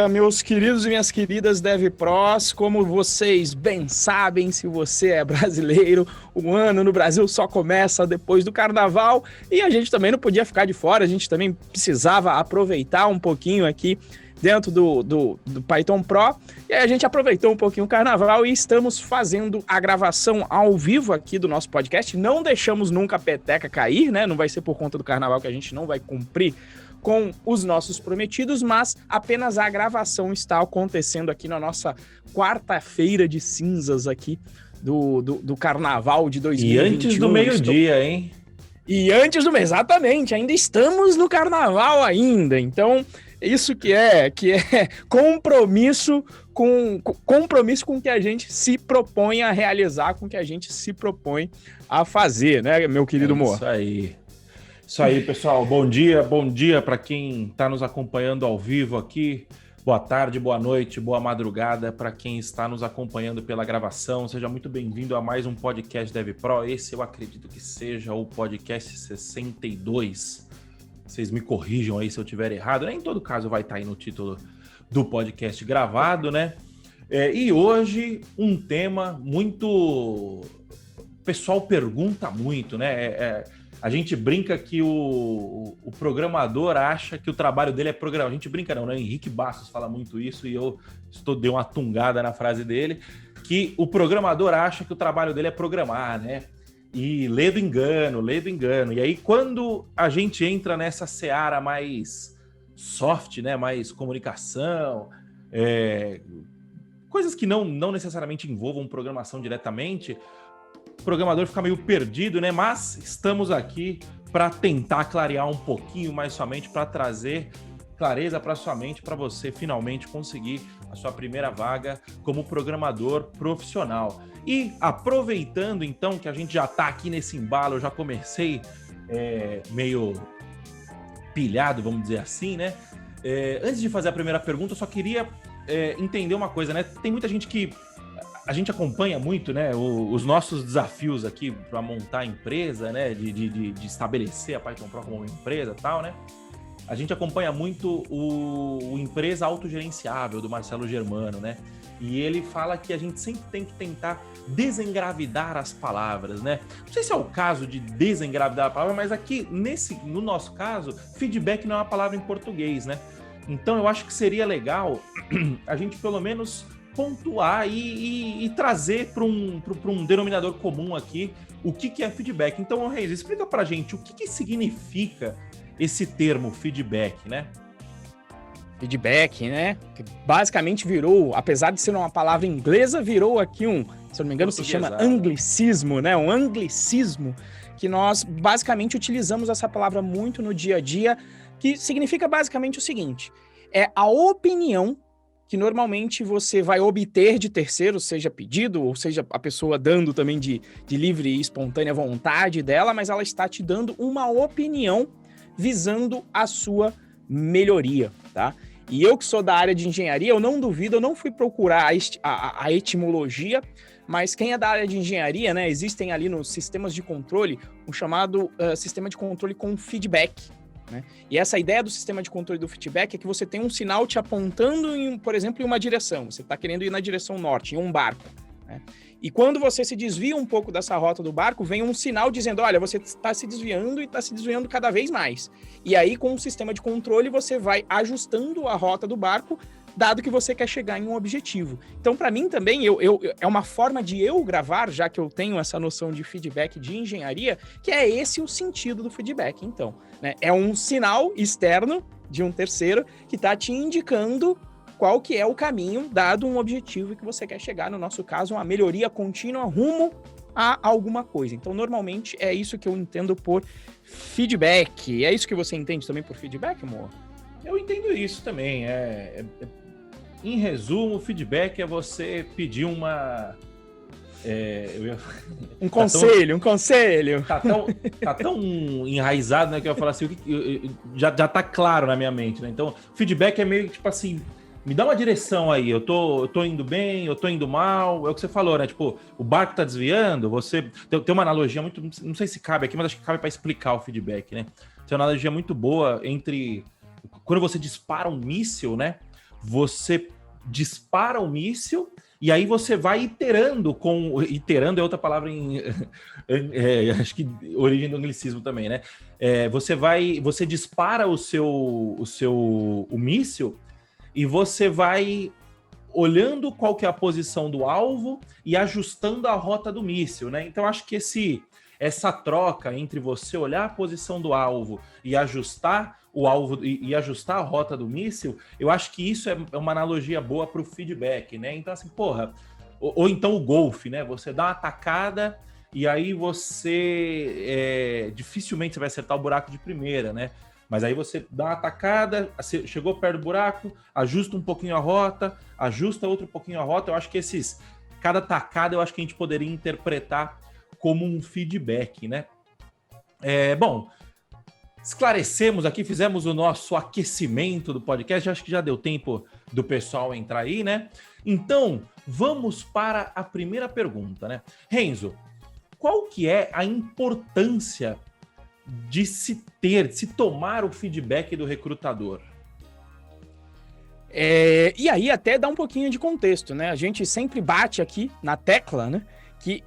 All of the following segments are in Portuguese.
dia, meus queridos e minhas queridas DevPros. Como vocês bem sabem, se você é brasileiro, o ano no Brasil só começa depois do Carnaval e a gente também não podia ficar de fora, a gente também precisava aproveitar um pouquinho aqui dentro do Python Pro, e aí a gente aproveitou um pouquinho o Carnaval e estamos fazendo a gravação ao vivo aqui do nosso podcast. Não deixamos nunca a peteca cair, né? Não vai ser por conta do Carnaval que a gente não vai cumprir com os nossos prometidos, mas apenas a gravação está acontecendo aqui na nossa quarta-feira de cinzas aqui do Carnaval de 2021. E antes do meio-dia, hein? E antes do... Exatamente, ainda estamos no Carnaval ainda, então isso que é compromisso com o que a gente se propõe a realizar, com o que a gente se propõe a fazer, né, meu querido Moa? Isso aí, pessoal. Bom dia para quem está nos acompanhando ao vivo aqui. Boa tarde, boa noite, boa madrugada para quem está nos acompanhando pela gravação. Seja muito bem-vindo a mais um podcast DevPro. Esse eu acredito que seja o podcast 62. Vocês me corrijam aí se eu estiver errado. Em todo caso vai estar aí no título do podcast gravado, né? E hoje um tema muito... O pessoal pergunta muito, né? A gente brinca que o programador acha que o trabalho dele é programar. A gente brinca não, né? Henrique Bastos fala muito isso e eu dei uma tungada na frase dele, que o programador acha que o trabalho dele é programar, né? E lê do engano. E aí quando a gente entra nessa seara mais soft, né? Mais comunicação, coisas que não necessariamente envolvam programação diretamente, o programador fica meio perdido, né? Mas estamos aqui para tentar clarear um pouquinho mais sua mente, para trazer clareza para sua mente, para você finalmente conseguir a sua primeira vaga como programador profissional. E aproveitando então que a gente já está aqui nesse embalo, eu já comecei meio pilhado, vamos dizer assim, né? Antes de fazer a primeira pergunta, eu só queria entender uma coisa, né? Tem muita gente que a gente acompanha muito, né, os nossos desafios aqui para montar a empresa, né, de estabelecer a Python Pro como uma empresa e tal, né? A gente acompanha muito o Empresa Autogerenciável, do Marcelo Germano, né? E ele fala que a gente sempre tem que tentar desengravidar as palavras, né? Não sei se é o caso de desengravidar a palavra, mas aqui, no nosso caso, feedback não é uma palavra em português, né? Então eu acho que seria legal a gente pelo menos pontuar e trazer para um denominador comum aqui o que é feedback. Então, Reis, explica para a gente o que significa esse termo feedback, né? Feedback, né? Que basicamente virou, apesar de ser uma palavra inglesa, virou aqui se eu não me engano, se chama anglicismo, né? Um anglicismo que nós basicamente utilizamos essa palavra muito no dia a dia, que significa basicamente o seguinte: é a opinião que normalmente você vai obter de terceiros, seja pedido, ou seja a pessoa dando também de livre e espontânea vontade dela, mas ela está te dando uma opinião visando a sua melhoria, tá? E eu que sou da área de engenharia, eu não duvido, eu não fui procurar a etimologia, mas quem é da área de engenharia, né, existem ali nos sistemas de controle o chamado sistema de controle com feedback, né? E essa ideia do sistema de controle do feedback é que você tem um sinal te apontando, por exemplo, em uma direção. Você está querendo ir na direção norte, em um barco, né? E quando você se desvia um pouco dessa rota do barco, vem um sinal dizendo, olha, você está se desviando e está se desviando cada vez mais. E aí, com o sistema de controle, você vai ajustando a rota do barco, dado que você quer chegar em um objetivo. Então, para mim também, é uma forma de eu gravar, já que eu tenho essa noção de feedback de engenharia, que é esse o sentido do feedback, então, né? É um sinal externo de um terceiro que está te indicando qual que é o caminho, dado um objetivo que você quer chegar, no nosso caso, uma melhoria contínua rumo a alguma coisa. Então, normalmente, é isso que eu entendo por feedback. É isso que você entende também por feedback, amor? Eu entendo isso também. Em resumo, feedback é você pedir uma... Um conselho. Tá tão enraizado, né, que eu ia falar assim, já tá claro na minha mente, né? Então, feedback é meio tipo assim, me dá uma direção aí, eu tô indo bem, eu tô indo mal, é o que você falou, né? Tipo, o barco tá desviando, você... Tem uma analogia muito... Não sei se cabe aqui, mas acho que cabe para explicar o feedback, né? Tem uma analogia muito boa entre... Quando você dispara um míssil, né? você dispara o míssil e aí você vai iterando iterando é outra palavra acho que origem do anglicismo também, né? Você dispara o míssil e você vai olhando qual que é a posição do alvo e ajustando a rota do míssil, né? Então acho que essa troca entre você olhar a posição do alvo e ajustar o alvo e ajustar a rota do míssil, eu acho que isso é uma analogia boa para o feedback, né? Então, assim, ou então o golfe, né? Você dá uma tacada e aí dificilmente você vai acertar o buraco de primeira, né? Mas aí você dá uma tacada, chegou perto do buraco, ajusta um pouquinho a rota, ajusta outro pouquinho a rota. Eu acho que cada tacada eu acho que a gente poderia interpretar como um feedback, né? Bom, esclarecemos aqui, fizemos o nosso aquecimento do podcast, acho que já deu tempo do pessoal entrar aí, né? Então, vamos para a primeira pergunta, né? Renzo, qual que é a importância de se tomar o feedback do recrutador? E aí até dá um pouquinho de contexto, né? A gente sempre bate aqui na tecla, né? Que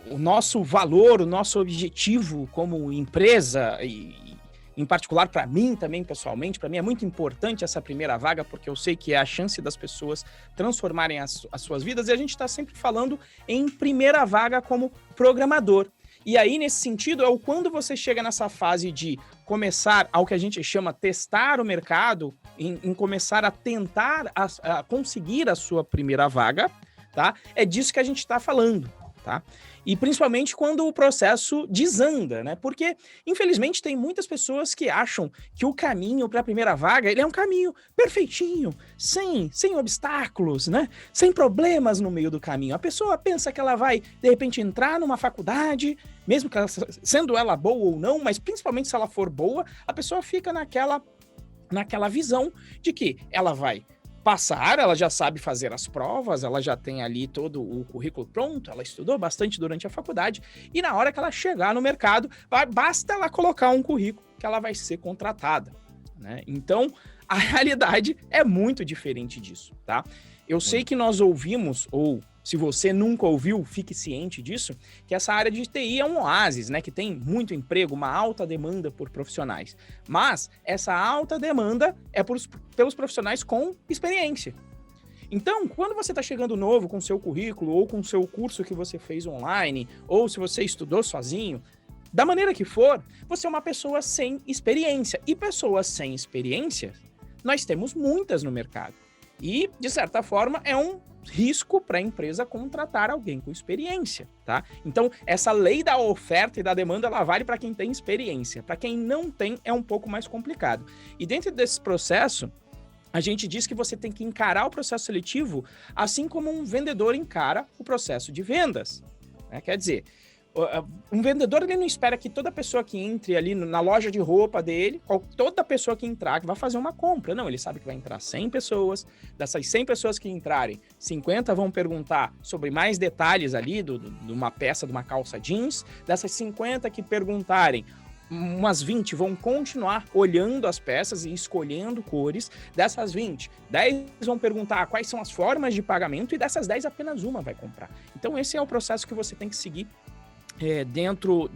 o nosso valor, o nosso objetivo como empresa, e em particular para mim também pessoalmente, para mim é muito importante essa primeira vaga, porque eu sei que é a chance das pessoas transformarem as suas vidas, e a gente está sempre falando em primeira vaga como programador. E aí, nesse sentido, é quando você chega nessa fase de começar ao que a gente chama testar o mercado, em começar a tentar a conseguir a sua primeira vaga, tá? É disso que a gente está falando. Tá? E principalmente quando o processo desanda, né? Porque, infelizmente, tem muitas pessoas que acham que o caminho para a primeira vaga ele é um caminho perfeitinho, sem obstáculos, né? Sem problemas no meio do caminho. A pessoa pensa que ela vai, de repente, entrar numa faculdade, mesmo que sendo ela boa ou não, mas principalmente se ela for boa, a pessoa fica naquela visão de que ela vai passar, ela já sabe fazer as provas, ela já tem ali todo o currículo pronto, ela estudou bastante durante a faculdade, e na hora que ela chegar no mercado, basta ela colocar um currículo que ela vai ser contratada, né? Então, a realidade é muito diferente disso, tá? Eu sei que nós ouvimos, ou se você nunca ouviu, fique ciente disso, que essa área de TI é um oásis, né? Que tem muito emprego, uma alta demanda por profissionais. Mas essa alta demanda é pelos profissionais com experiência. Então, quando você está chegando novo com o seu currículo, ou com o seu curso que você fez online, ou se você estudou sozinho, da maneira que for, você é uma pessoa sem experiência. E pessoas sem experiência, nós temos muitas no mercado. E, de certa forma, é um risco para a empresa contratar alguém com experiência, tá? Então, essa lei da oferta e da demanda, ela vale para quem tem experiência. Para quem não tem, é um pouco mais complicado. E dentro desse processo, a gente diz que você tem que encarar o processo seletivo assim como um vendedor encara o processo de vendas, né? Quer dizer, um vendedor ele não espera que toda pessoa que entre ali na loja de roupa dele, toda pessoa que entrar que vai fazer uma compra. Não, ele sabe que vai entrar 100 pessoas, dessas 100 pessoas que entrarem, 50 vão perguntar sobre mais detalhes ali de uma peça, de uma calça jeans, dessas 50 que perguntarem, umas 20 vão continuar olhando as peças e escolhendo cores. Dessas 20, 10 vão perguntar quais são as formas de pagamento, e dessas 10 apenas uma vai comprar. Então esse é o processo que você tem que seguir dentro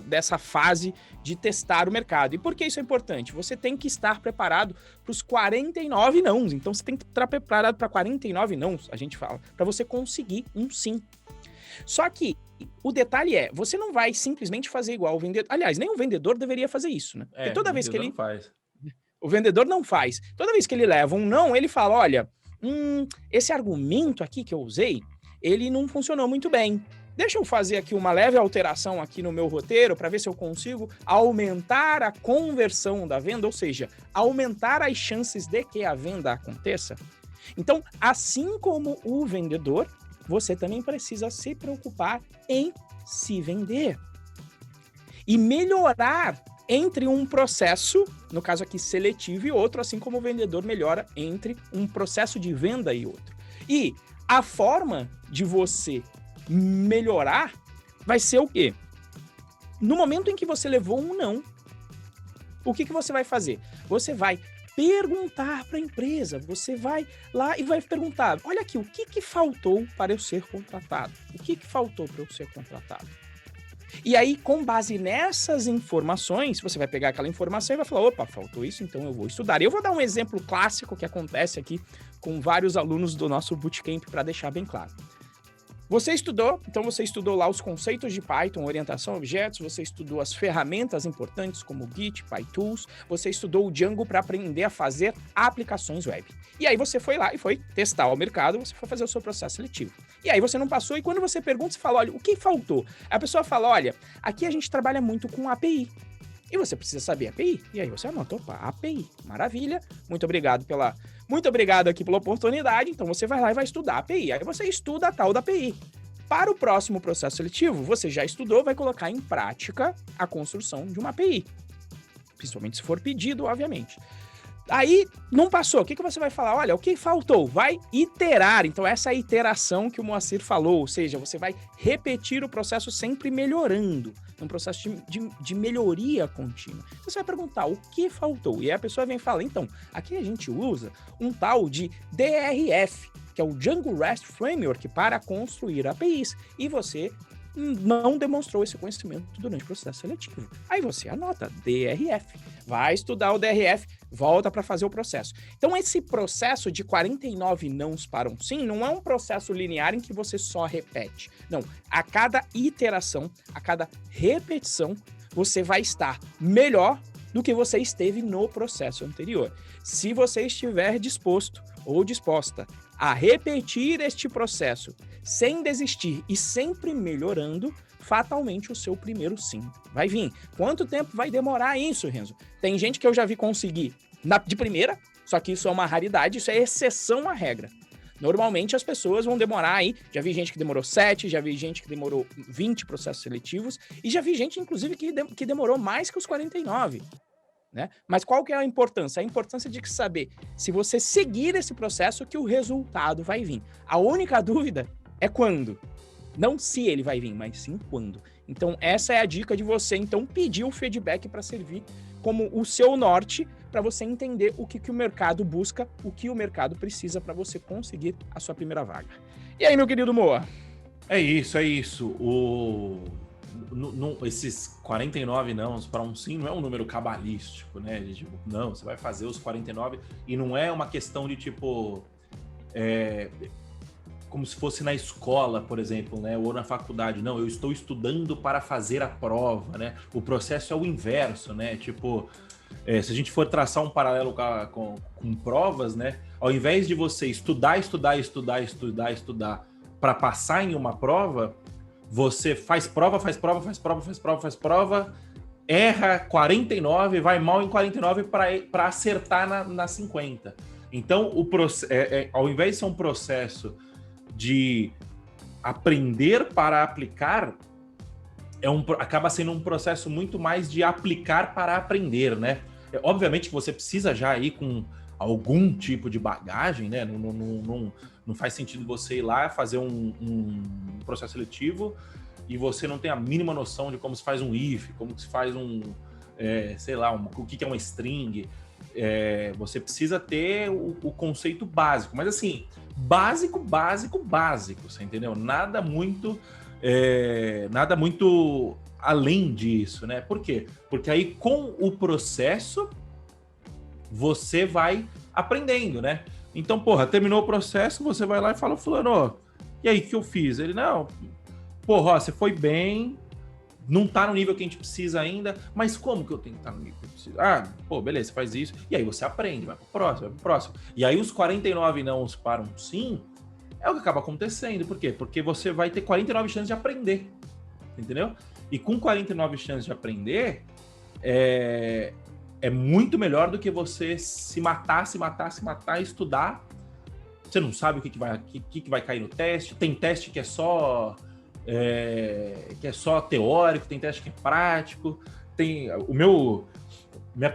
dessa fase de testar o mercado. E por que isso é importante? Você tem que estar preparado para os 49 nãos. Então você tem que estar preparado para 49 nãos, a gente fala, para você conseguir um sim. Só que o detalhe é, você não vai simplesmente fazer igual o vendedor. Aliás, nem o vendedor deveria fazer isso, né? Porque toda vez que ele faz. O vendedor não faz. Toda vez que ele leva um não, ele fala, olha, esse argumento aqui que eu usei, ele não funcionou muito bem. Deixa eu fazer aqui uma leve alteração aqui no meu roteiro para ver se eu consigo aumentar a conversão da venda, ou seja, aumentar as chances de que a venda aconteça. Então, assim como o vendedor, você também precisa se preocupar em se vender e melhorar entre um processo, no caso aqui seletivo, e outro, assim como o vendedor melhora entre um processo de venda e outro. E a forma de você melhorar vai ser o quê? No momento em que você levou um não, o que você vai fazer? Você vai perguntar para a empresa. Você vai lá e vai perguntar, olha aqui, o que faltou para eu ser contratado? O que faltou para eu ser contratado? E aí, com base nessas informações, você vai pegar aquela informação e vai falar, opa, faltou isso, então eu vou estudar. E eu vou dar um exemplo clássico que acontece aqui com vários alunos do nosso bootcamp para deixar bem claro. Você estudou, então você estudou lá os conceitos de Python, orientação a objetos, você estudou as ferramentas importantes como Git, PyTools, você estudou o Django para aprender a fazer aplicações web. E aí você foi lá e foi testar o mercado, você foi fazer o seu processo seletivo. E aí você não passou, e quando você pergunta, você fala, olha, o que faltou? Aí a pessoa fala, olha, aqui a gente trabalha muito com API. E você precisa saber API. E aí você anota, opa, API, maravilha, muito obrigado aqui pela oportunidade, então você vai lá e vai estudar API. Aí você estuda a tal da API. Para o próximo processo seletivo, você já estudou, vai colocar em prática a construção de uma API. Principalmente se for pedido, obviamente. Aí, não passou. O que você vai falar? Olha, o que faltou? Vai iterar. Então, essa é a iteração que o Moacir falou. Ou seja, você vai repetir o processo sempre melhorando. Um processo de melhoria contínua. Você vai perguntar o que faltou. E aí a pessoa vem e fala, então, aqui a gente usa um tal de DRF, que é o Django REST Framework para construir APIs. E você não demonstrou esse conhecimento durante o processo seletivo. Aí você anota DRF, vai estudar o DRF, volta para fazer o processo. Então esse processo de 49 nãos para um sim não é um processo linear em que você só repete. Não, a cada iteração, a cada repetição, você vai estar melhor do que você esteve no processo anterior. Se você estiver disposto ou disposta a repetir este processo sem desistir e sempre melhorando, fatalmente o seu primeiro sim vai vir. Quanto tempo vai demorar isso, Renzo? Tem gente que eu já vi conseguir de primeira, só que isso é uma raridade, isso é exceção à regra. Normalmente as pessoas vão demorar aí, já vi gente que demorou 7, já vi gente que demorou 20 processos seletivos, e já vi gente, inclusive, que demorou mais que os 49. Né? Mas qual que é a importância? A importância de saber se você seguir esse processo que o resultado vai vir. A única dúvida é quando. Não se ele vai vir, mas sim quando. Então essa é a dica de você então pedir o feedback para servir como o seu norte para você entender o que o mercado busca, o que o mercado precisa para você conseguir a sua primeira vaga. E aí, meu querido Moa? É isso. Esses 49 nãos para um sim não é um número cabalístico, né? De, tipo, não, você vai fazer os 49 e não é uma questão de tipo como se fosse na escola, por exemplo, né? Ou na faculdade. Não, eu estou estudando para fazer a prova, né? O processo é o inverso, né? Tipo, se a gente for traçar um paralelo com provas, né? Ao invés de você estudar para passar em uma prova, você faz prova, erra 49, vai mal em 49 para acertar na 50. Então, ao invés de ser um processo de aprender para aplicar, acaba sendo um processo muito mais de aplicar para aprender, né? Obviamente que você precisa já ir com algum tipo de bagagem, né? Não faz sentido você ir lá fazer um processo seletivo e você não tem a mínima noção de como se faz um if, como se faz o que é uma string. Você precisa ter o conceito básico, mas assim, básico, você entendeu? Nada muito além disso, né? Por quê? Porque aí com o processo você vai aprendendo, né? Então, terminou o processo, você vai lá e fala, fulano, e aí, o que eu fiz? Ele, não, você foi bem, não tá no nível que a gente precisa ainda, mas como que eu tenho que estar no nível que eu preciso? Beleza, você faz isso, e aí você aprende, vai pro próximo. E aí os 49 nãos para um sim, é o que acaba acontecendo. Por quê? Porque você vai ter 49 chances de aprender, entendeu? E com 49 chances de aprender, é muito melhor do que você se matar, estudar. Você não sabe o que vai cair no teste. Tem teste que é só teórico, tem teste que é prático. Tem minha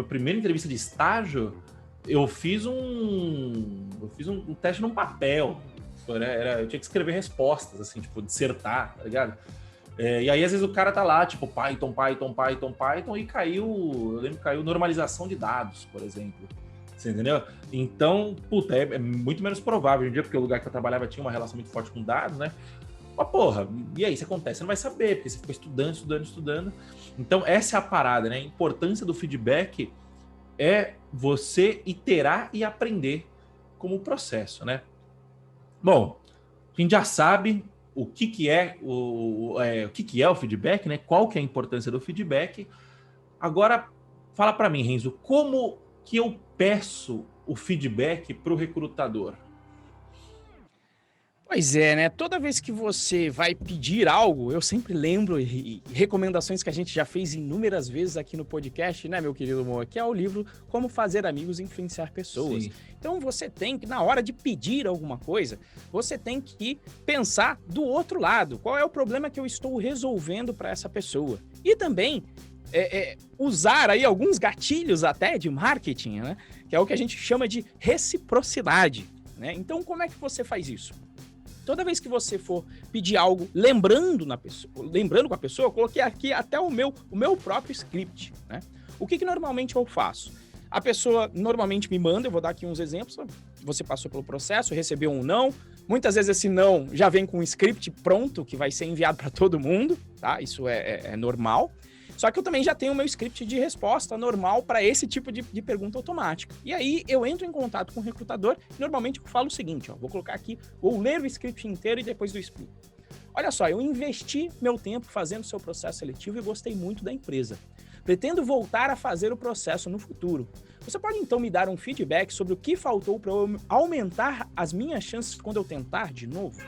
primeira entrevista de estágio, eu fiz um teste num papel. Eu tinha que escrever respostas, assim, tipo, dissertar, tá ligado? E aí, às vezes, o cara tá lá, tipo, Python, e eu lembro que caiu normalização de dados, por exemplo. Você entendeu? Então, puta, é muito menos provável hoje em dia, porque o lugar que eu trabalhava tinha uma relação muito forte com dados, né? Mas, porra, e aí, se acontece, você não vai saber, porque você ficou estudando. Então, essa é a parada, né? A importância do feedback é você iterar e aprender como processo, né? Bom, a gente já sabe o que é o feedback, né? Qual que é a importância do feedback. Agora, fala para mim, Renzo, como que eu peço o feedback para o recrutador? Pois é, né? Toda vez que você vai pedir algo, eu sempre lembro e recomendações que a gente já fez inúmeras vezes aqui no podcast, né, meu querido Moa, que é o livro Como Fazer Amigos e Influenciar Pessoas. Sim. Então você tem que, na hora de pedir alguma coisa, você tem que pensar do outro lado. Qual é o problema que eu estou resolvendo para essa pessoa? E também usar aí alguns gatilhos até de marketing, né? Que é o que a gente chama de reciprocidade, né? Então como é que você faz isso? Toda vez que você for pedir algo lembrando com a pessoa, eu coloquei aqui até o meu próprio script, né? O que normalmente eu faço? A pessoa normalmente me manda, eu vou dar aqui uns exemplos, você passou pelo processo, recebeu um não, muitas vezes esse não já vem com um script pronto, que vai ser enviado para todo mundo, tá? Isso é normal. Só que eu também já tenho o meu script de resposta normal para esse tipo de pergunta automática. E aí eu entro em contato com o recrutador e normalmente eu falo o seguinte, ó, vou colocar aqui, vou ler o script inteiro e depois eu explico. Olha só, eu investi meu tempo fazendo seu processo seletivo e gostei muito da empresa. Pretendo voltar a fazer o processo no futuro. Você pode então me dar um feedback sobre o que faltou para eu aumentar as minhas chances quando eu tentar de novo?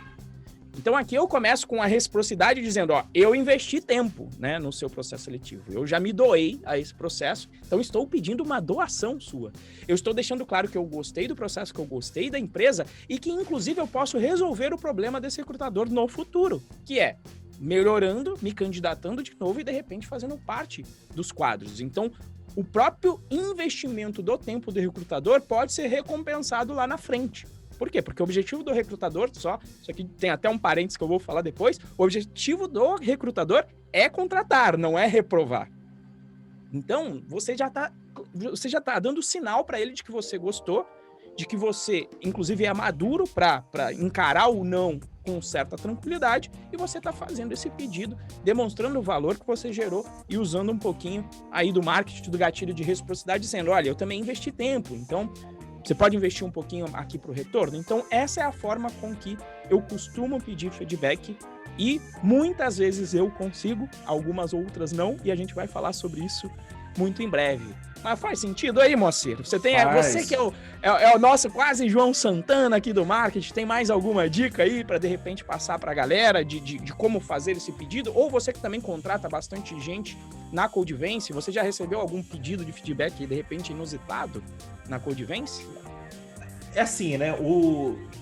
Então aqui eu começo com a reciprocidade dizendo, ó, eu investi tempo, né, no seu processo seletivo. Eu já me doei a esse processo, então estou pedindo uma doação sua. Eu estou deixando claro que eu gostei do processo, que eu gostei da empresa e que inclusive eu posso resolver o problema desse recrutador no futuro, que é melhorando, me candidatando de novo e de repente fazendo parte dos quadros. Então, o próprio investimento do tempo do recrutador pode ser recompensado lá na frente. Por quê? Porque o objetivo do recrutador, isso aqui tem até um parênteses que eu vou falar depois, o objetivo do recrutador é contratar, não é reprovar. Então, você já tá dando sinal para ele de que você gostou, de que você, inclusive, é maduro para encarar o não com certa tranquilidade, e você está fazendo esse pedido, demonstrando o valor que você gerou e usando um pouquinho aí do marketing, do gatilho de reciprocidade, dizendo, olha, eu também investi tempo, então você pode investir um pouquinho aqui para o retorno? Então, essa é a forma com que eu costumo pedir feedback e muitas vezes eu consigo, algumas outras não, e a gente vai falar sobre isso muito em breve. Mas faz sentido aí, Moacir? Você que é o nosso quase João Santana aqui do marketing, tem mais alguma dica aí para de repente passar para a galera de como fazer esse pedido? Ou você que também contrata bastante gente na Codevence, você já recebeu algum pedido de feedback de repente inusitado na Codevence? É assim, né?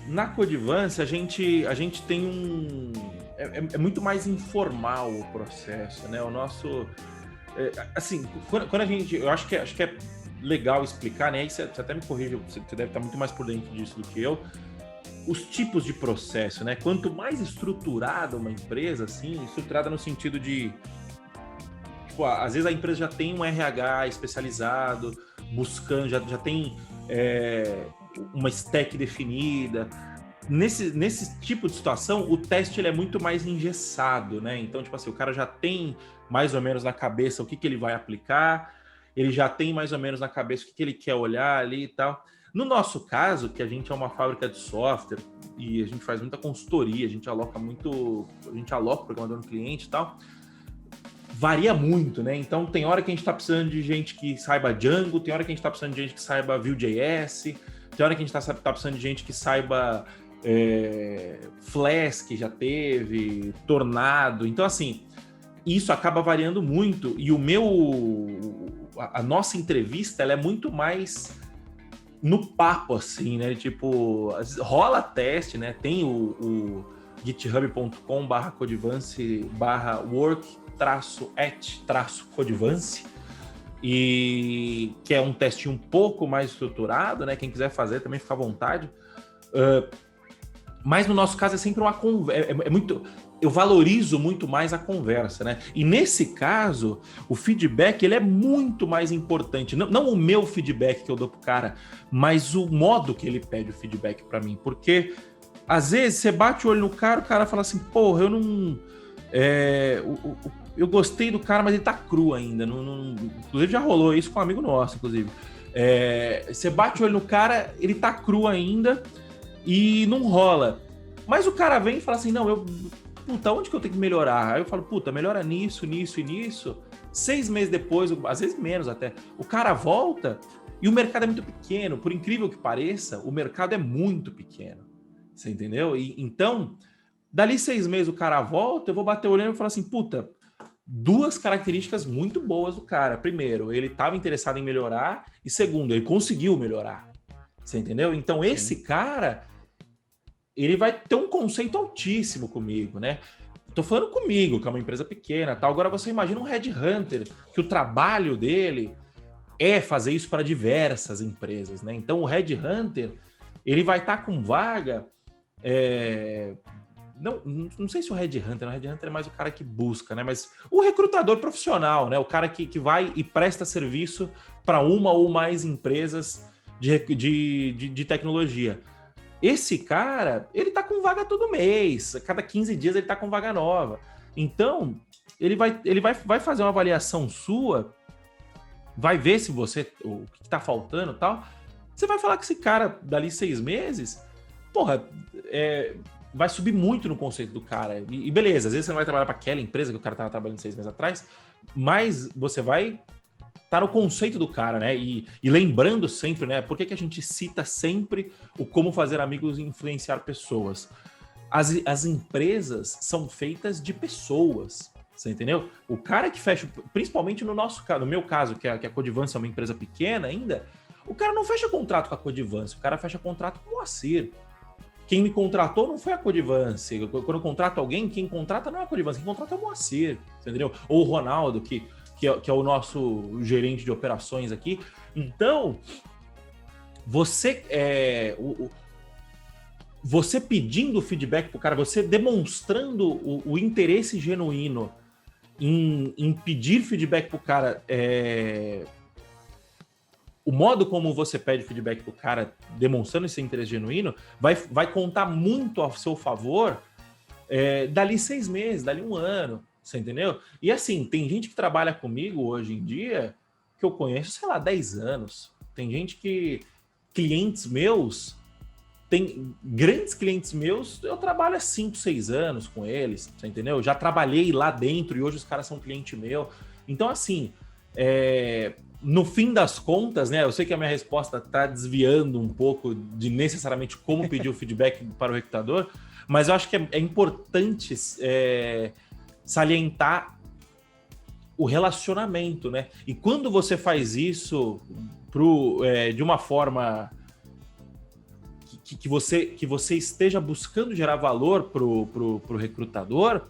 Na Codevence a gente tem é muito mais informal o processo, né? O nosso... assim, quando a gente... Eu acho que é legal explicar, né? Aí você até me corrija, você deve estar muito mais por dentro disso do que eu. Os tipos de processo, né? Quanto mais estruturada uma empresa, assim, estruturada no sentido de... Tipo, às vezes a empresa já tem um RH especializado, buscando, já tem uma stack definida. Nesse tipo de situação, o teste ele é muito mais engessado, né? Então, tipo assim, o cara já tem mais ou menos na cabeça o que ele vai aplicar, ele já tem mais ou menos na cabeça o que ele quer olhar ali e tal. No nosso caso, que a gente é uma fábrica de software e a gente faz muita consultoria, a gente aloca o programador no cliente e tal, varia muito, né? Então, tem hora que a gente está precisando de gente que saiba Django, tem hora que a gente está precisando de gente que saiba Vue.js, tem hora que a gente está precisando de gente que saiba Flask, que já teve, Tornado. Então, assim, isso acaba variando muito. E a nossa entrevista, ela é muito mais no papo, assim, né? Tipo, rola teste, né? Tem o github.com/codevance/work-at-codevance, e que é um teste um pouco mais estruturado, né? Quem quiser fazer também fica à vontade. Mas no nosso caso é sempre uma conversa. eu valorizo muito mais a conversa, né? E nesse caso, o feedback ele é muito mais importante. Não o meu feedback que eu dou pro cara, mas o modo que ele pede o feedback para mim. Porque, às vezes, você bate o olho no cara, o cara fala assim, porra, eu não... eu gostei do cara, mas ele tá cru ainda. Inclusive, já rolou isso com um amigo nosso, inclusive. Você bate o olho no cara, ele tá cru ainda e não rola. Mas o cara vem e fala assim, não, puta, onde que eu tenho que melhorar? Aí eu falo, puta, melhora nisso, nisso e nisso. 6 meses depois, às vezes menos até, o cara volta e o mercado é muito pequeno. Por incrível que pareça, o mercado é muito pequeno. Você entendeu? Então, dali 6 meses o cara volta, eu vou bater o olho e falar assim, puta, 2 características muito boas do cara. Primeiro, ele estava interessado em melhorar. E segundo, ele conseguiu melhorar. Você entendeu? Então, esse cara... ele vai ter um conceito altíssimo comigo, né? Tô falando comigo, que é uma empresa pequena, tal. Agora você imagina um headhunter, que o trabalho dele é fazer isso para diversas empresas, né? Então o headhunter, ele vai estar com vaga... Não sei se o headhunter é mais o cara que busca, né? Mas o recrutador profissional, né? O cara que vai e presta serviço para uma ou mais empresas de tecnologia. Esse cara, ele tá com vaga todo mês, a cada 15 dias ele tá com vaga nova. Então, ele vai fazer uma avaliação sua, vai ver se você, o que tá faltando e tal. Você vai falar que esse cara, dali 6 meses, porra, vai subir muito no conceito do cara. E beleza, às vezes você não vai trabalhar para aquela empresa que o cara tava trabalhando 6 meses atrás, mas você vai tá no conceito do cara, né? E lembrando sempre, né? Por que a gente cita sempre o como fazer amigos e influenciar pessoas? As empresas são feitas de pessoas, você entendeu? O cara que fecha, principalmente no nosso caso, no meu caso, que a Codivance é uma empresa pequena ainda, o cara não fecha contrato com a Codivance, o cara fecha contrato com o Moacir. Quem me contratou não foi a Codivance. Quando eu contrato alguém, quem contrata não é a Codivance, quem contrata é o Moacir, entendeu? Ou o Ronaldo, que é o nosso gerente de operações aqui. Então, você pedindo feedback pro cara, você demonstrando o interesse genuíno em pedir feedback pro cara, o modo como você pede feedback pro cara, demonstrando esse interesse genuíno, vai contar muito a seu favor dali 6 meses, dali 1 ano. Você entendeu? E assim, tem gente que trabalha comigo hoje em dia que eu conheço, sei lá, 10 anos. Tem gente clientes meus, tem grandes clientes meus, eu trabalho há 5, 6 anos com eles, você entendeu? Já trabalhei lá dentro e hoje os caras são cliente meu. Então, assim, no fim das contas, né? Eu sei que a minha resposta está desviando um pouco de necessariamente como pedir o feedback para o recrutador, mas eu acho que é importante... salientar o relacionamento, né? E quando você faz isso de uma forma que você esteja buscando gerar valor pro recrutador,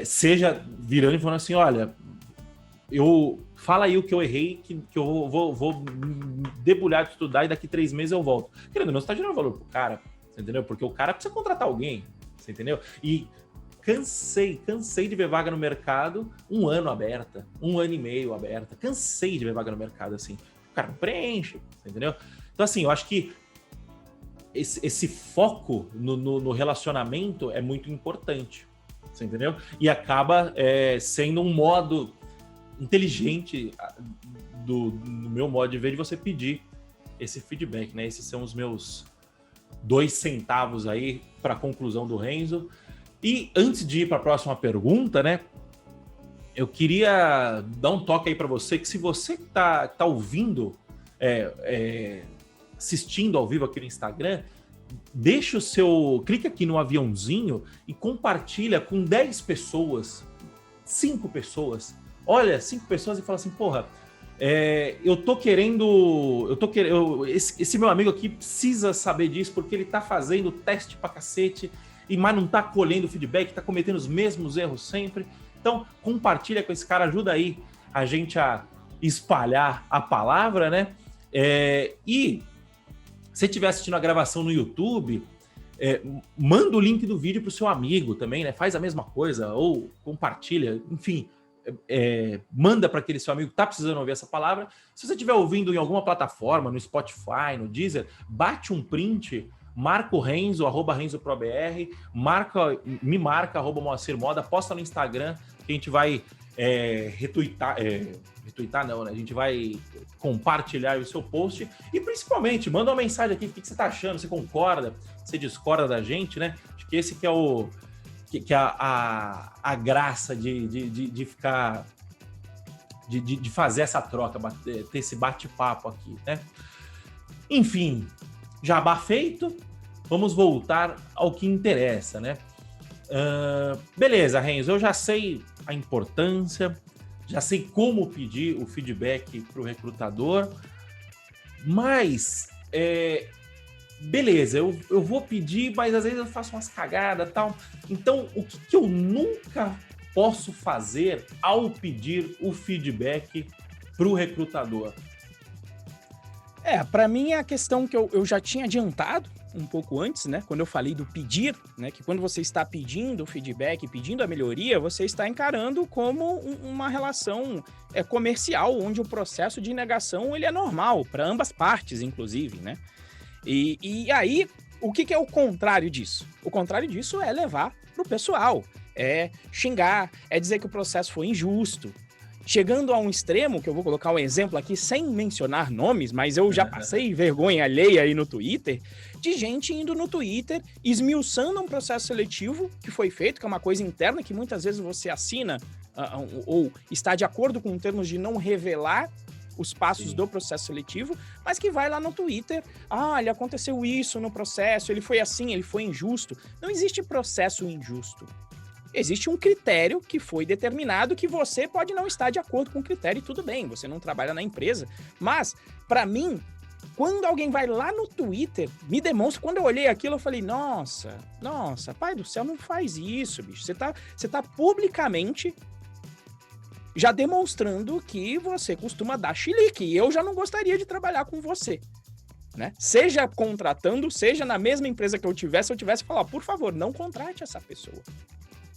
seja virando e falando assim, olha, fala aí o que eu errei, que eu vou debulhar de estudar e daqui 3 meses eu volto. Querendo ou não, você tá gerando valor pro cara, você entendeu? Porque o cara precisa contratar alguém, você entendeu? E cansei de ver vaga no mercado 1 ano aberta, 1 ano e meio aberta. Cansei de ver vaga no mercado assim. O cara não preenche, entendeu? Então, assim, eu acho que esse foco no relacionamento é muito importante, você entendeu? E acaba sendo um modo inteligente do meu modo de ver de você pedir esse feedback, né? Esses são os meus 2 centavos aí para a conclusão do Renzo. E antes de ir para a próxima pergunta, né, eu queria dar um toque aí para você, que se você tá ouvindo, assistindo ao vivo aqui no Instagram, deixa clica aqui no aviãozinho e compartilha com 10 pessoas, 5 pessoas. Olha, 5 pessoas e fala assim, porra, esse meu amigo aqui precisa saber disso porque ele tá fazendo teste pra cacete, mas não tá colhendo feedback, tá cometendo os mesmos erros sempre. Então, compartilha com esse cara, ajuda aí a gente a espalhar a palavra, né? E se estiver assistindo a gravação no YouTube, manda o link do vídeo para o seu amigo também, né? Faz a mesma coisa, ou compartilha, enfim. Manda para aquele seu amigo que tá precisando ouvir essa palavra. Se você estiver ouvindo em alguma plataforma, no Spotify, no Deezer, bate um print, marca o Renzo, @RenzoProBR, me marca, @Moacir Moda, posta no Instagram, que a gente vai retweetar não, né? A gente vai compartilhar o seu post e principalmente manda uma mensagem aqui, o que você tá achando, você concorda, você discorda da gente, né? Acho que esse que é a graça de ficar de fazer essa troca, ter esse bate-papo aqui, né? Enfim, jabá feito, vamos voltar ao que interessa, né? Beleza, Renzo, eu já sei a importância, já sei como pedir o feedback para o recrutador, mas beleza, eu vou pedir, mas às vezes eu faço umas cagadas e tal. Então, o que eu nunca posso fazer ao pedir o feedback para o recrutador? Para mim é a questão que eu já tinha adiantado um pouco antes, né? Quando eu falei do pedir, né? Que quando você está pedindo o feedback, pedindo a melhoria, você está encarando como uma relação comercial, onde o processo de negação ele é normal, para ambas partes, inclusive, né? E aí, o que é o contrário disso? O contrário disso é levar pro pessoal, é xingar, é dizer que o processo foi injusto. Chegando a um extremo, que eu vou colocar um exemplo aqui sem mencionar nomes, mas eu já passei vergonha alheia aí no Twitter, de gente indo no Twitter, esmiuçando um processo seletivo que foi feito, que é uma coisa interna que muitas vezes você assina ou está de acordo com termos de não revelar os passos do processo seletivo, mas que vai lá no Twitter, olha, aconteceu isso no processo, ele foi assim, ele foi injusto. Não existe processo injusto. Existe um critério que foi determinado que você pode não estar de acordo com o critério e tudo bem, você não trabalha na empresa. Mas, para mim, quando alguém vai lá no Twitter, me demonstra, quando eu olhei aquilo, eu falei, nossa, pai do céu, não faz isso, bicho. Você tá publicamente já demonstrando que você costuma dar chilique, e eu já não gostaria de trabalhar com você. Né? Seja contratando, seja na mesma empresa que eu tivesse falar, por favor, não contrate essa pessoa.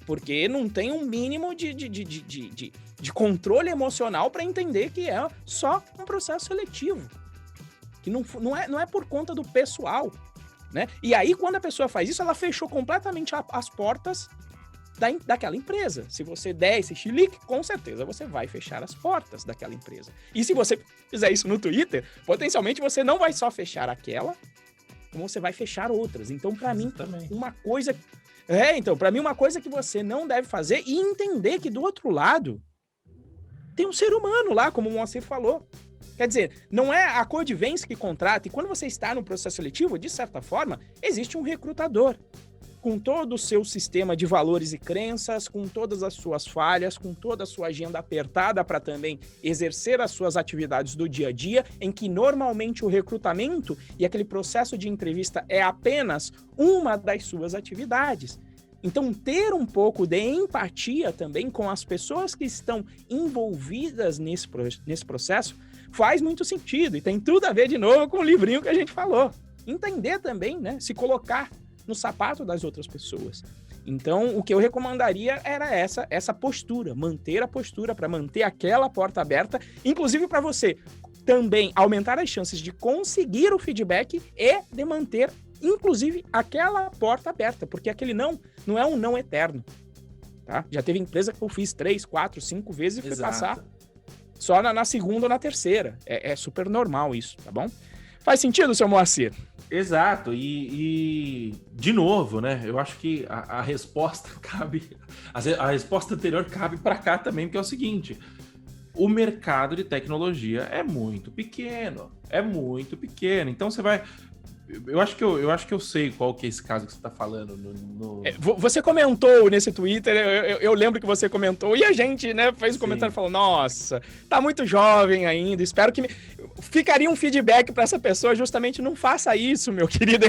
Porque não tem um mínimo de controle emocional para entender que é só um processo seletivo. Que não é por conta do pessoal. Né? E aí, quando a pessoa faz isso, ela fechou completamente as portas daquela empresa. Se você der esse chilique, com certeza você vai fechar as portas daquela empresa. E se você fizer isso no Twitter, potencialmente você não vai só fechar aquela, como você vai fechar outras. Então, para mim, uma coisa... para mim, uma coisa que você não deve fazer e entender que do outro lado tem um ser humano lá, como o Moacir falou. Quer dizer, não é a Codivence que contrata, e quando você está no processo seletivo, de certa forma, existe um recrutador, com todo o seu sistema de valores e crenças, com todas as suas falhas, com toda a sua agenda apertada para também exercer as suas atividades do dia a dia, em que normalmente o recrutamento e aquele processo de entrevista é apenas uma das suas atividades. Então, ter um pouco de empatia também com as pessoas que estão envolvidas nesse processo faz muito sentido e tem tudo a ver, de novo, com o livrinho que a gente falou. Entender também, né? Se colocar no sapato das outras pessoas. Então, o que eu recomendaria era essa postura, manter a postura para manter aquela porta aberta, inclusive para você também aumentar as chances de conseguir o feedback e de manter, inclusive, aquela porta aberta, porque aquele não é um não eterno, tá? Já teve empresa que eu fiz 3, 4, 5 vezes e fui passar só na segunda ou na terceira. É super normal isso, tá bom? Faz sentido, seu Moacir? Exato, e de novo, né? Eu acho que a resposta cabe, a resposta anterior cabe para cá também, porque é o seguinte: o mercado de tecnologia é muito pequeno, então você vai... Eu acho que eu sei qual que é esse caso que você está falando. Você comentou nesse Twitter, eu lembro que você comentou, e a gente, né, fez um comentário e falou, nossa, tá muito jovem ainda, espero que... Ficaria um feedback para essa pessoa, justamente, não faça isso, meu querido.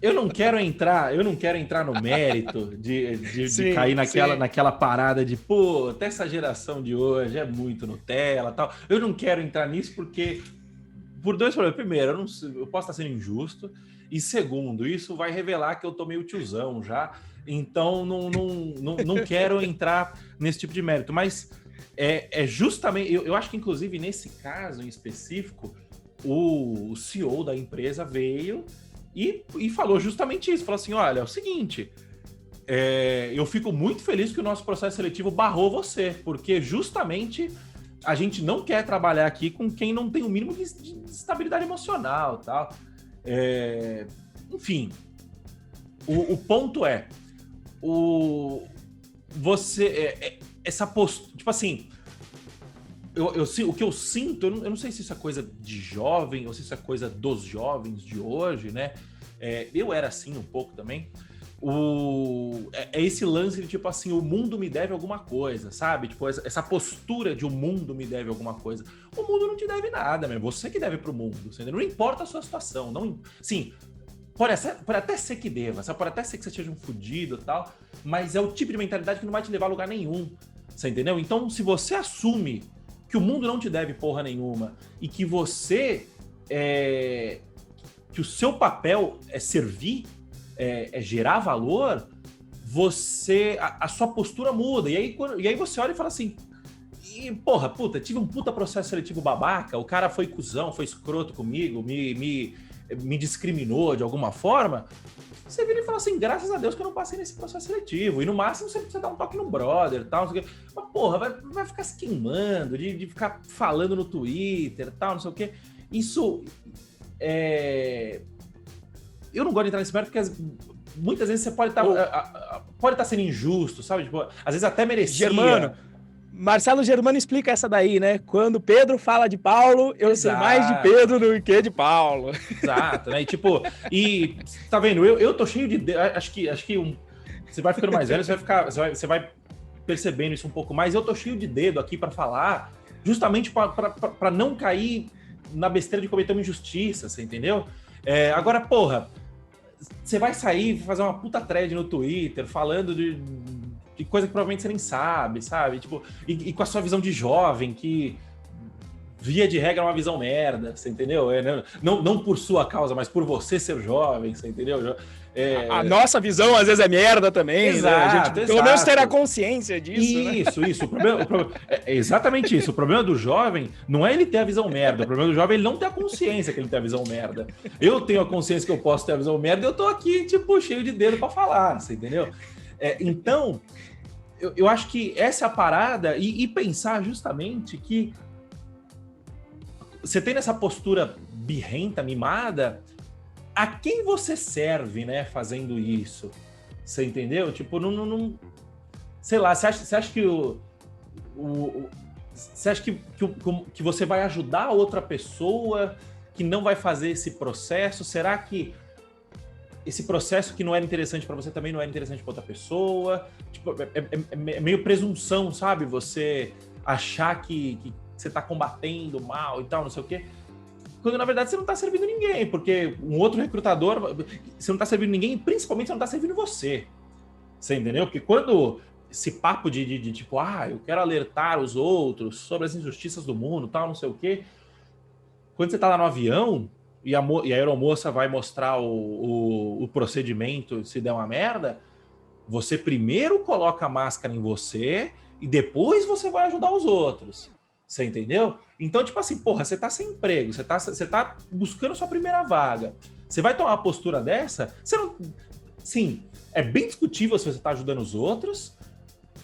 Eu não quero entrar no mérito de cair naquela parada de, pô, até essa geração de hoje é muito Nutella e tal. Eu não quero entrar nisso porque... Por dois problemas. Primeiro, eu posso estar sendo injusto. E segundo, isso vai revelar que eu tô meio tiozão já, então não quero entrar nesse tipo de mérito. Mas é justamente, eu acho que inclusive nesse caso em específico, o CEO da empresa veio e falou justamente isso. Falou assim, olha, é o seguinte, eu fico muito feliz que o nosso processo seletivo barrou você, porque justamente a gente não quer trabalhar aqui com quem não tem o mínimo de estabilidade emocional e tal. Enfim, o ponto essa postura, tipo assim, o que eu sinto, eu não sei se isso é coisa de jovem ou se isso é coisa dos jovens de hoje, né? Eu era assim um pouco também. É esse lance de tipo assim, o mundo me deve alguma coisa, sabe? Tipo, essa postura de o mundo me deve alguma coisa. O mundo não te deve nada, meu. Você que deve pro mundo, entendeu? Não importa a sua situação. Não, sim, pode até ser que deva, sabe? Pode até ser que você seja um fudido e tal, mas é o tipo de mentalidade que não vai te levar a lugar nenhum, você entendeu? Então, se você assume que o mundo não te deve porra nenhuma e que você que o seu papel é servir, é gerar valor, a sua postura muda. E aí você olha e fala assim, tive um puta processo seletivo babaca, o cara foi cuzão, foi escroto comigo, me discriminou de alguma forma. Você vira e fala assim, graças a Deus que eu não passei nesse processo seletivo. E no máximo você precisa dar um toque no brother e tal, não sei o quê. Mas porra, vai ficar se queimando, de ficar falando no Twitter e tal, não sei o quê. Isso eu não gosto de entrar nesse mérito porque muitas vezes você pode estar sendo injusto, sabe? Tipo, às vezes até merecia. Marcelo Germano explica essa daí, né? Quando Pedro fala de Paulo, eu sei mais de Pedro do que de Paulo. Exato, né? E tá vendo? Eu tô cheio de... Acho que você vai ficando mais velho, você vai percebendo isso um pouco mais. Eu tô cheio de dedo aqui para falar, justamente para não cair na besteira de cometer uma injustiça, você entendeu? Agora, porra, você vai sair e fazer uma puta thread no Twitter falando de coisa que provavelmente você nem sabe? Tipo, e com a sua visão de jovem, que via de regra é uma visão merda, você entendeu? Não por sua causa, mas por você ser jovem, você entendeu? A nossa visão às vezes é merda também, exato, né? A gente pelo menos terá consciência disso. Isso. O problema é exatamente isso. O problema do jovem não é ele ter a visão merda. O problema do jovem é ele não ter a consciência que ele tem a visão merda. Eu tenho a consciência que eu posso ter a visão merda e eu tô aqui, tipo, cheio de dedo pra falar, você entendeu? Então, eu acho que essa é a parada e pensar justamente que você tem essa postura birrenta, mimada, a quem você serve, né, fazendo isso? Você entendeu? Tipo, não sei lá, você acha que você acha que você vai ajudar a outra pessoa que não vai fazer esse processo? Será que esse processo que não era interessante para você também não era interessante para outra pessoa? Tipo, é meio presunção, sabe? Você achar que você tá combatendo mal e tal, não sei o quê. Quando, na verdade, você não tá servindo ninguém, porque um outro recrutador... Você não tá servindo ninguém e, principalmente, você não tá servindo você. Você entendeu? Porque quando esse papo de tipo, eu quero alertar os outros sobre as injustiças do mundo, tal, não sei o quê. Quando você tá lá no avião e a aeromoça vai mostrar o procedimento se der uma merda, você primeiro coloca a máscara em você e depois você vai ajudar os outros. Você entendeu? Então, tipo assim, porra, você tá sem emprego, você tá buscando sua primeira vaga. Você vai tomar uma postura dessa? Você não... Sim, é bem discutível se você tá ajudando os outros,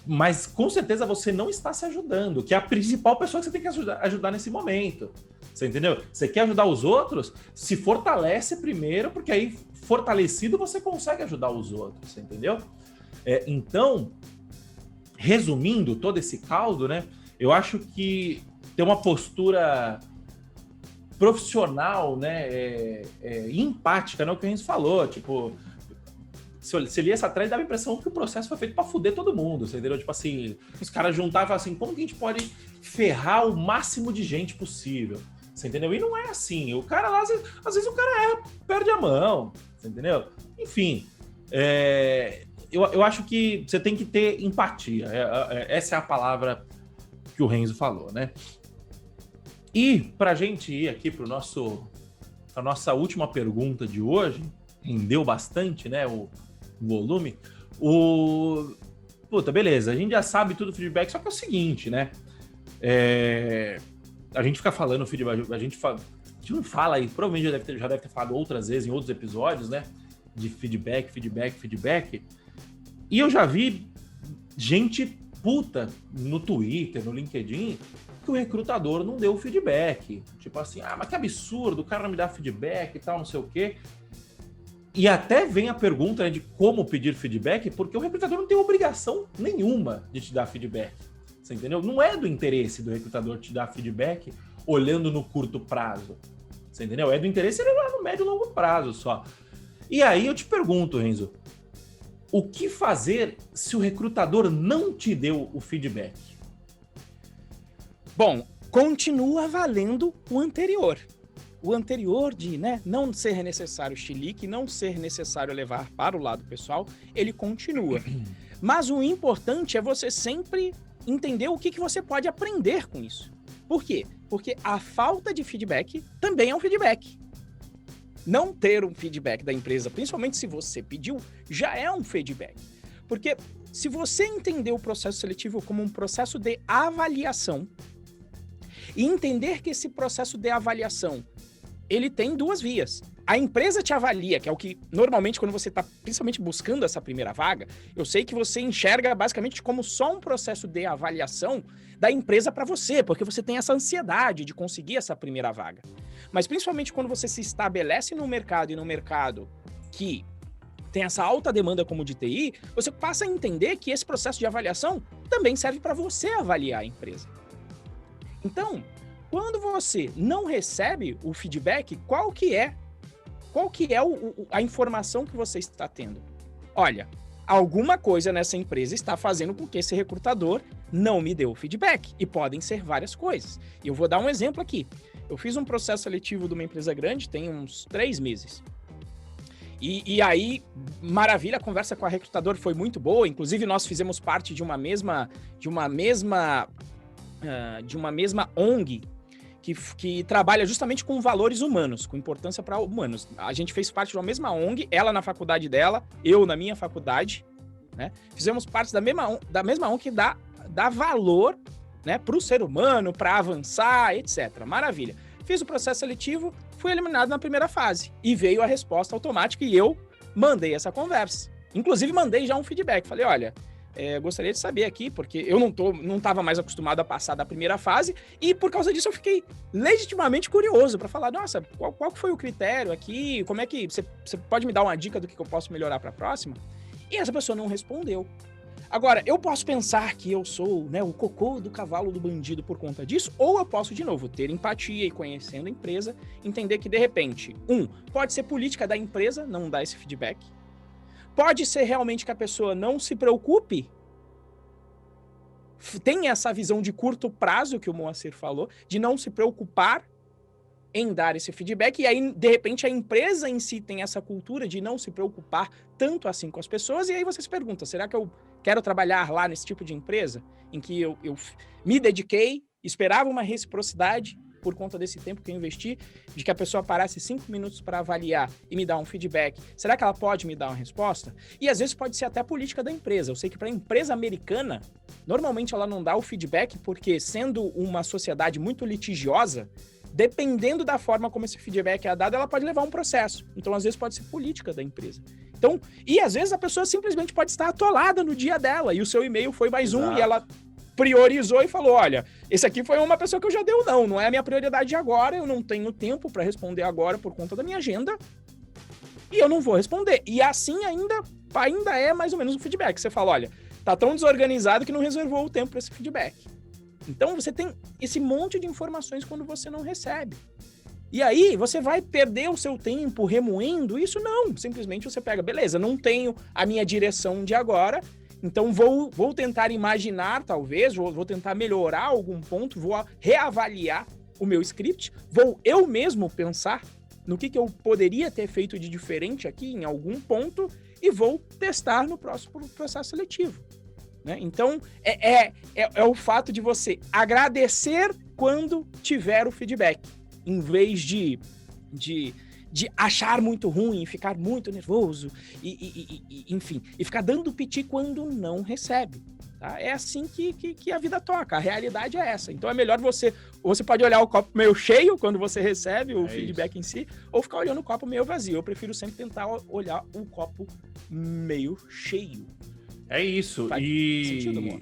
mas com certeza você não está se ajudando, que é a principal pessoa que você tem que ajudar nesse momento. Você entendeu? Você quer ajudar os outros? Se fortalece primeiro, porque aí, fortalecido, você consegue ajudar os outros, você entendeu? Então, resumindo todo esse caldo, né? Eu acho que ter uma postura profissional, né, empática, né, o que a gente falou, tipo, se lia essa thread, dava a impressão que o processo foi feito pra fuder todo mundo, você entendeu? Tipo assim, os caras juntavam assim, como que a gente pode ferrar o máximo de gente possível, você entendeu? E não é assim, o cara lá, às vezes o cara erra, perde a mão, você entendeu? Enfim, eu acho que você tem que ter empatia, essa é a palavra que o Renzo falou, né? E pra gente ir aqui pra nossa última pergunta de hoje, rendeu bastante, né, o volume. Puta, beleza, a gente já sabe tudo do feedback, só que é o seguinte, né? A gente fica falando feedback, a gente não fala aí, provavelmente já deve ter falado outras vezes em outros episódios, né? De feedback. E eu já vi gente puta no Twitter, no LinkedIn, que o recrutador não deu feedback. Tipo assim, mas que absurdo, o cara não me dá feedback e tal, não sei o quê. E até vem a pergunta, né, de como pedir feedback, porque o recrutador não tem obrigação nenhuma de te dar feedback. Você entendeu? Não é do interesse do recrutador te dar feedback olhando no curto prazo. Você entendeu? É do interesse ele olhar no médio e longo prazo só. E aí eu te pergunto, Renzo, o que fazer se o recrutador não te deu o feedback? Bom, continua valendo o anterior. O anterior de, né, não ser necessário chilique, não ser necessário levar para o lado pessoal, ele continua. Mas o importante é você sempre entender o que você pode aprender com isso. Por quê? Porque a falta de feedback também é um feedback. Não ter um feedback da empresa, principalmente se você pediu, já é um feedback. Porque se você entender o processo seletivo como um processo de avaliação e entender que esse processo de avaliação ele tem duas vias. A empresa te avalia, que é o que normalmente quando você está principalmente buscando essa primeira vaga, eu sei que você enxerga basicamente como só um processo de avaliação da empresa para você, porque você tem essa ansiedade de conseguir essa primeira vaga. Mas principalmente quando você se estabelece no mercado e no mercado que tem essa alta demanda como de TI, você passa a entender que esse processo de avaliação também serve para você avaliar a empresa. Então, quando você não recebe o feedback, qual que é a informação que você está tendo? Olha, alguma coisa nessa empresa está fazendo com que esse recrutador não me dê o feedback. E podem ser várias coisas. E eu vou dar um exemplo aqui. Eu fiz um processo seletivo de uma empresa grande, tem uns 3 meses. E aí, maravilha, a conversa com a recrutadora foi muito boa. Inclusive, nós fizemos parte de uma mesma ONG que trabalha justamente com valores humanos, com importância para humanos. A gente fez parte de uma mesma ONG, ela na faculdade dela, eu na minha faculdade, né? Fizemos parte da mesma ONG que dá valor, né, para o ser humano, para avançar, etc. Maravilha. Fiz o processo seletivo, fui eliminado na primeira fase e veio a resposta automática e eu mandei essa conversa. Inclusive, mandei já um feedback. Falei, olha, gostaria de saber aqui, porque eu não estava mais acostumado a passar da primeira fase, e por causa disso eu fiquei legitimamente curioso para falar, nossa, qual foi o critério aqui, como é que, você pode me dar uma dica do que eu posso melhorar para a próxima? E essa pessoa não respondeu. Agora, eu posso pensar que eu sou, né, o cocô do cavalo do bandido por conta disso, ou eu posso, de novo, ter empatia e conhecendo a empresa, entender que, de repente, pode ser política da empresa não dar esse feedback. Pode ser realmente que a pessoa não se preocupe, tem essa visão de curto prazo que o Moacir falou, de não se preocupar em dar esse feedback, e aí, de repente, a empresa em si tem essa cultura de não se preocupar tanto assim com as pessoas, e aí você se pergunta, será que eu quero trabalhar lá nesse tipo de empresa, em que eu me dediquei, esperava uma reciprocidade, por conta desse tempo que eu investi, de que a pessoa parasse 5 minutos para avaliar e me dar um feedback, será que ela pode me dar uma resposta? E às vezes pode ser até a política da empresa. Eu sei que para a empresa americana, normalmente ela não dá o feedback porque, sendo uma sociedade muito litigiosa, dependendo da forma como esse feedback é dado, ela pode levar um processo. Então, às vezes, pode ser política da empresa. Então, e às vezes a pessoa simplesmente pode estar atolada no dia dela, e o seu e-mail foi mais um, e ela priorizou e falou, olha, esse aqui foi uma pessoa que eu já dei não é a minha prioridade agora, eu não tenho tempo para responder agora por conta da minha agenda, e eu não vou responder. E assim ainda é mais ou menos um feedback. Você fala, olha, tá tão desorganizado que não reservou o tempo para esse feedback. Então você tem esse monte de informações quando você não recebe. E aí você vai perder o seu tempo remoendo isso? Não, simplesmente você pega, beleza, não tenho a minha direção de agora, então vou tentar imaginar, talvez, vou tentar melhorar algum ponto, vou reavaliar o meu script, vou eu mesmo pensar no que eu poderia ter feito de diferente aqui em algum ponto e vou testar no próximo processo seletivo. Né? Então, é o fato de você agradecer quando tiver o feedback, em vez de de achar muito ruim, ficar muito nervoso, enfim, e ficar dando piti quando não recebe. Tá? É assim que a vida toca, a realidade é essa. Então é melhor você pode olhar o copo meio cheio quando você recebe o feedback em si, ou ficar olhando o copo meio vazio. Eu prefiro sempre tentar olhar o copo meio cheio. É isso. Faz sentido, amor.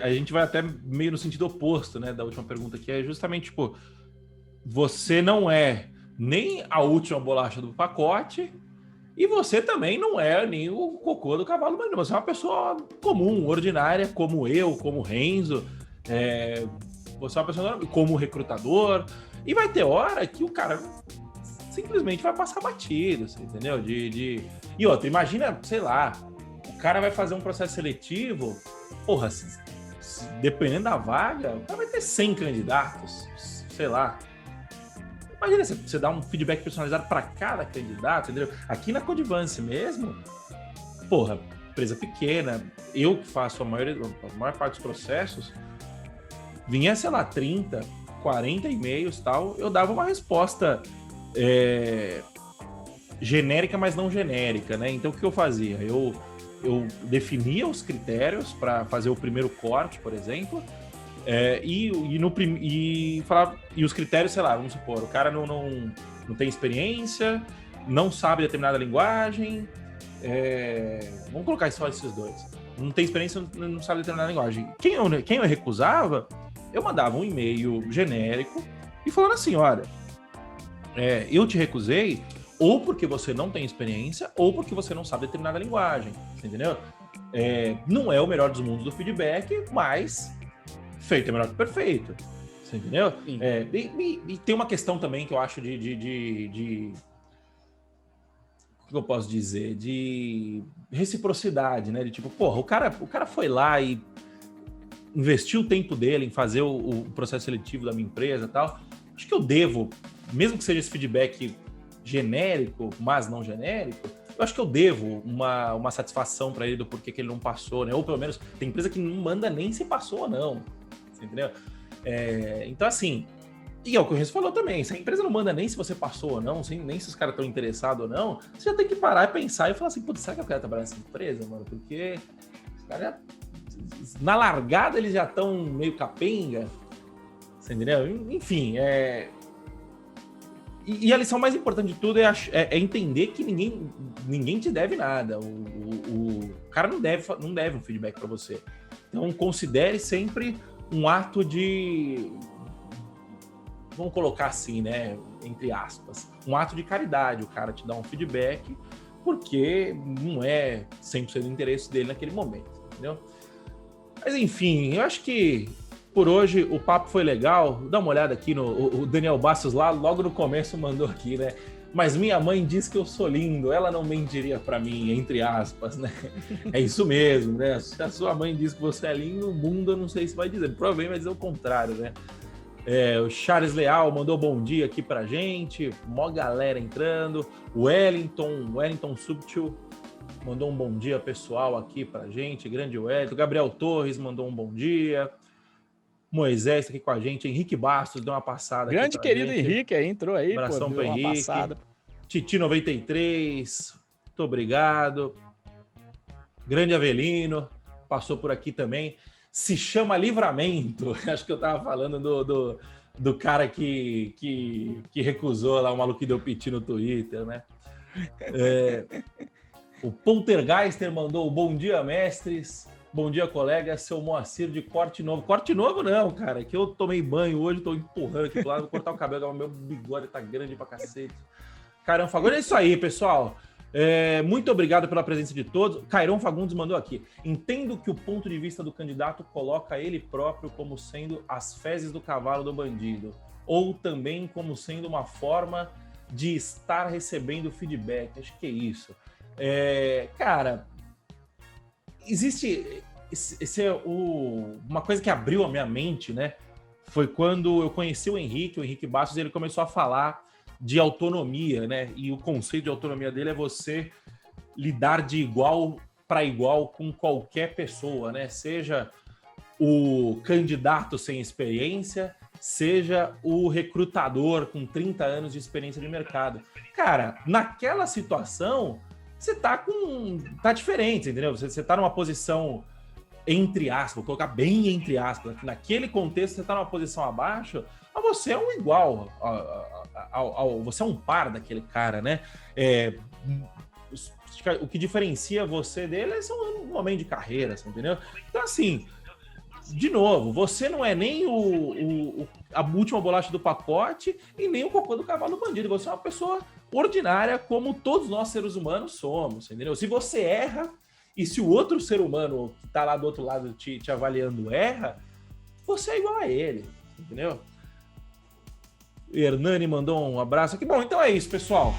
A gente vai até meio no sentido oposto, né, da última pergunta, que é justamente, tipo, você não é nem a última bolacha do pacote e você também não é nem o cocô do cavalo marinho. Você é uma pessoa comum, ordinária, como eu, como o Renzo. Você é uma pessoa como recrutador. E vai ter hora que o cara simplesmente vai passar batido, você entendeu? E outra, imagina, sei lá, o cara vai fazer um processo seletivo, porra, dependendo da vaga, o cara vai ter 100 candidatos, sei lá. Imagina você dar um feedback personalizado para cada candidato, entendeu? Aqui na Codivance mesmo, porra, empresa pequena, eu que faço a maior parte dos processos, vinha, sei lá, 30, 40 e-mails e tal, eu dava uma resposta genérica, mas não genérica, né? Então, o que eu fazia? Eu definia os critérios para fazer o primeiro corte, por exemplo, e os critérios, sei lá, vamos supor, o cara não tem experiência, não sabe determinada linguagem, vamos colocar só esses dois. Não tem experiência, não sabe determinada linguagem. Quem eu recusava, eu mandava um e-mail genérico e falando assim, olha, eu te recusei ou porque você não tem experiência ou porque você não sabe determinada linguagem, entendeu? Não é o melhor dos mundos do feedback, mas feito é melhor que perfeito, você entendeu? E tem uma questão também que eu acho de o que eu posso dizer? De reciprocidade, né? De tipo, porra, o cara foi lá e investiu o tempo dele em fazer o processo seletivo da minha empresa e tal. Acho que eu devo, mesmo que seja esse feedback genérico, mas não genérico, eu acho que eu devo uma satisfação para ele do porquê que ele não passou, né? Ou pelo menos tem empresa que não manda nem se passou ou não, você entendeu? Então, assim, e é o que o Renzo falou também, se a empresa não manda nem se você passou ou não, nem se os caras estão interessados ou não, você já tem que parar e pensar e falar assim, putz, será que eu quero trabalhar nessa empresa, mano? Porque os caras, na largada, eles já estão meio capenga, você entendeu? Enfim, E a lição mais importante de tudo é entender que ninguém te deve nada. O cara não deve um feedback para você. Então, considere sempre um ato de... Vamos colocar assim, né? Entre aspas. Um ato de caridade. O cara te dá um feedback porque não é 100% do interesse dele naquele momento, entendeu? Mas, enfim, eu acho que por hoje o papo foi legal. Dá uma olhada aqui o Daniel Bastos lá, logo no começo mandou aqui, né? Mas minha mãe diz que eu sou lindo, ela não mentiria pra mim, entre aspas, né? É isso mesmo, né? Se a sua mãe diz que você é lindo, o mundo eu não sei se vai dizer. Provavelmente vai dizer o contrário, né? O Charles Leal mandou bom dia aqui pra gente. Mó galera entrando. O Wellington Subtil mandou um bom dia pessoal aqui pra gente. Grande Wellington. Gabriel Torres mandou um bom dia. Moisés tá aqui com a gente, Henrique Bastos deu uma passada. Grande aqui pra querido gente. Henrique aí, entrou aí, abração pô, pro deu uma Henrique. passada. Titi 93, muito obrigado. Grande Avelino, passou por aqui também. Se chama Livramento, acho que eu tava falando do cara que recusou lá, o maluco que deu piti no Twitter, né? O Poltergeister mandou bom dia, mestres. Bom dia, colega. Seu Moacir de corte novo. Corte novo não, cara. Que eu tomei banho hoje, tô empurrando aqui do lado, vou cortar o cabelo, meu bigode tá grande pra cacete. Caramba, Fagundes, é isso aí, pessoal. Muito obrigado pela presença de todos. Cairon Fagundes mandou aqui. Entendo que o ponto de vista do candidato coloca ele próprio como sendo as fezes do cavalo do bandido, ou também como sendo uma forma de estar recebendo feedback. Acho que é isso. Cara, existe uma coisa que abriu a minha mente, né? Foi quando eu conheci o Henrique Bastos, ele começou a falar de autonomia, né? E o conceito de autonomia dele é você lidar de igual para igual com qualquer pessoa, né? Seja o candidato sem experiência, seja o recrutador com 30 anos de experiência de mercado. Cara, naquela situação, você tá diferente, entendeu? Você tá numa posição, entre aspas, vou colocar bem entre aspas, naquele contexto você tá numa posição abaixo, mas você é um igual, você é um par daquele cara, né? O que diferencia você dele é um homem de carreira, entendeu? Então, assim, de novo, você não é nem a última bolacha do pacote e nem o cocô do cavalo bandido. Você é uma pessoa ordinária, como todos nós seres humanos somos, entendeu? Se você erra e se o outro ser humano que tá lá do outro lado te avaliando erra, você é igual a ele, entendeu? Hernani mandou um abraço aqui. Bom, então é isso, pessoal.